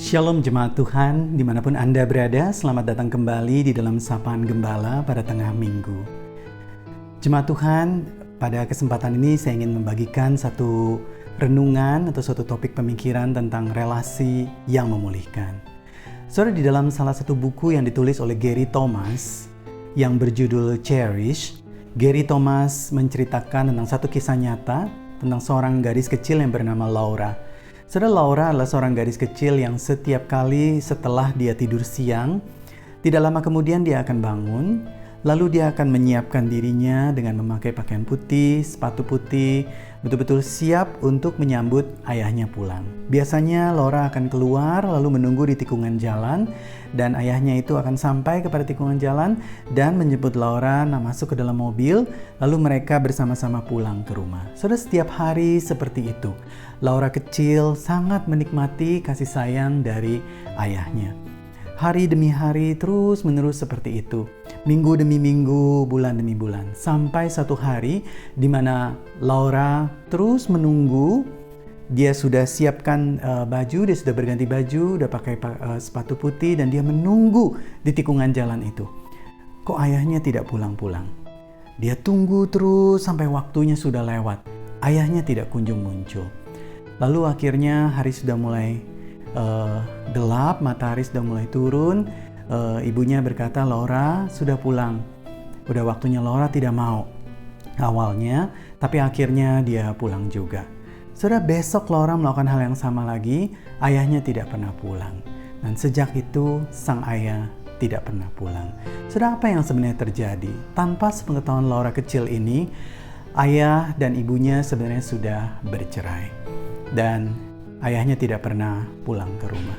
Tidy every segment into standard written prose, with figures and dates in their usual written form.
Shalom jemaat Tuhan, dimanapun Anda berada, selamat datang kembali di dalam Sapaan Gembala pada tengah minggu. Jemaat Tuhan, pada kesempatan ini saya ingin membagikan satu renungan atau suatu topik pemikiran tentang relasi yang memulihkan. Saudara, di dalam salah satu buku yang ditulis oleh Gary Thomas yang berjudul Cherish, Gary Thomas menceritakan tentang satu kisah nyata tentang seorang gadis kecil yang bernama Laura. Saudara, Laura adalah seorang gadis kecil yang setiap kali setelah dia tidur siang, tidak lama kemudian dia akan bangun, lalu dia akan menyiapkan dirinya dengan memakai pakaian putih, sepatu putih, betul-betul siap untuk menyambut ayahnya pulang. Biasanya Laura akan keluar lalu menunggu di tikungan jalan, dan ayahnya itu akan sampai kepada tikungan jalan dan menjemput Laura masuk ke dalam mobil, lalu mereka bersama-sama pulang ke rumah. Saudara, setiap hari seperti itu. Laura kecil sangat menikmati kasih sayang dari ayahnya. Hari demi hari terus menerus seperti itu. Minggu demi minggu, bulan demi bulan. Sampai satu hari di mana Laura terus menunggu. Dia sudah siapkan baju, dia sudah berganti baju, udah pakai sepatu putih, dan dia menunggu di tikungan jalan itu. Kok ayahnya tidak pulang-pulang? Dia tunggu terus sampai waktunya sudah lewat. Ayahnya tidak kunjung muncul. Lalu akhirnya hari sudah mulai gelap, matahari sudah mulai turun. Ibunya berkata, Laura sudah pulang. Udah waktunya. Laura tidak mau awalnya, tapi akhirnya dia pulang juga. Saudara, besok Laura melakukan hal yang sama lagi. Ayahnya tidak pernah pulang. Dan sejak itu sang ayah tidak pernah pulang. Saudara, apa yang sebenarnya terjadi? Tanpa sepengetahuan Laura kecil ini, ayah dan ibunya sebenarnya sudah bercerai. Dan ayahnya tidak pernah pulang ke rumah.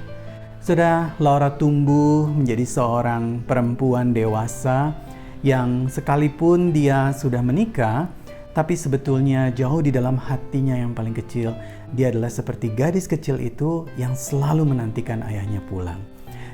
Saudara, Laura tumbuh menjadi seorang perempuan dewasa yang sekalipun dia sudah menikah, tapi sebetulnya jauh di dalam hatinya yang paling kecil, dia adalah seperti gadis kecil itu yang selalu menantikan ayahnya pulang.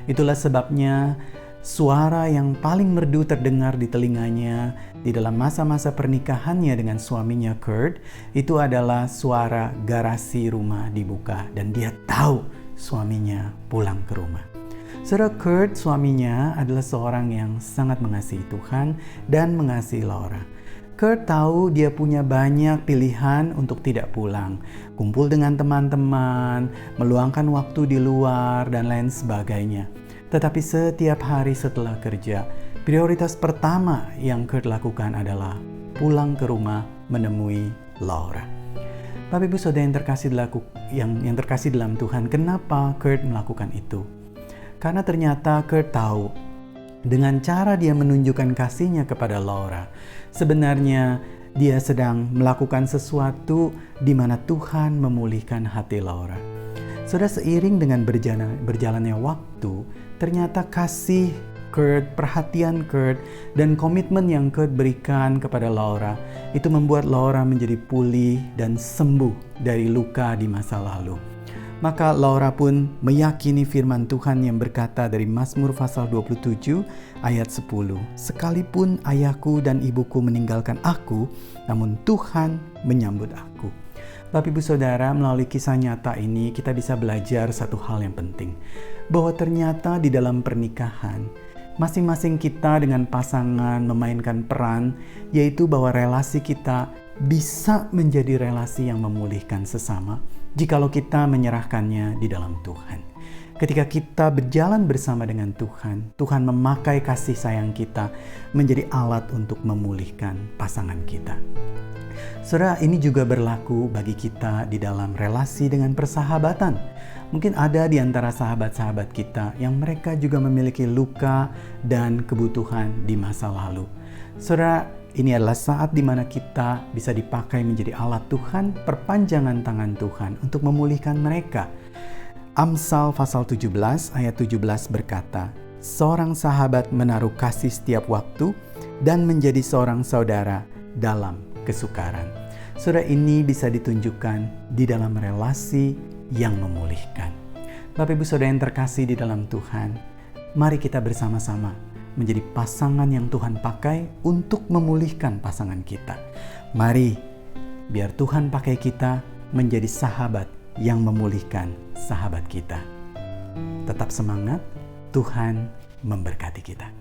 Itulah sebabnya suara yang paling merdu terdengar di telinganya di dalam masa-masa pernikahannya dengan suaminya Kurt, itu adalah suara garasi rumah dibuka, dan dia tahu suaminya pulang ke rumah. Saudara, Kurt suaminya adalah seorang yang sangat mengasihi Tuhan dan mengasihi Laura. Kurt tahu dia punya banyak pilihan untuk tidak pulang, kumpul dengan teman-teman, meluangkan waktu di luar, dan lain sebagainya. Tetapi setiap hari setelah kerja, prioritas pertama yang Kurt lakukan adalah pulang ke rumah menemui Laura. Bapak Ibu Saudara yang terkasih dalam Tuhan, kenapa Kurt melakukan itu? Karena ternyata Kurt tahu dengan cara dia menunjukkan kasihnya kepada Laura, sebenarnya dia sedang melakukan sesuatu di mana Tuhan memulihkan hati Laura. Saudara, seiring dengan berjalannya waktu, ternyata kasih Kurt, perhatian Kurt, dan komitmen yang Kurt berikan kepada Laura itu membuat Laura menjadi pulih dan sembuh dari luka di masa lalu. Maka Laura pun meyakini firman Tuhan yang berkata dari Mazmur pasal 27 ayat 10, "Sekalipun ayahku dan ibuku meninggalkan aku, namun Tuhan menyambut aku." Bapak Ibu Saudara, melalui kisah nyata ini kita bisa belajar satu hal yang penting, bahwa ternyata di dalam pernikahan masing-masing kita dengan pasangan memainkan peran, yaitu bahwa relasi kita bisa menjadi relasi yang memulihkan sesama jikalau kita menyerahkannya di dalam Tuhan. Ketika kita berjalan bersama dengan Tuhan, Tuhan memakai kasih sayang kita menjadi alat untuk memulihkan pasangan kita. Saudara, ini juga berlaku bagi kita di dalam relasi dengan persahabatan. Mungkin ada di antara sahabat-sahabat kita yang mereka juga memiliki luka dan kebutuhan di masa lalu. Saudara, ini adalah saat di mana kita bisa dipakai menjadi alat Tuhan, perpanjangan tangan Tuhan untuk memulihkan mereka. Amsal pasal 17 ayat 17 berkata, "Seorang sahabat menaruh kasih setiap waktu dan menjadi seorang saudara dalam kesukaran." Saudara, ini bisa ditunjukkan di dalam relasi yang memulihkan. Bapak Ibu Saudara yang terkasih di dalam Tuhan, mari kita bersama-sama menjadi pasangan yang Tuhan pakai untuk memulihkan pasangan kita. Mari, biar Tuhan pakai kita menjadi sahabat yang memulihkan sahabat kita. Tetap semangat, Tuhan memberkati kita.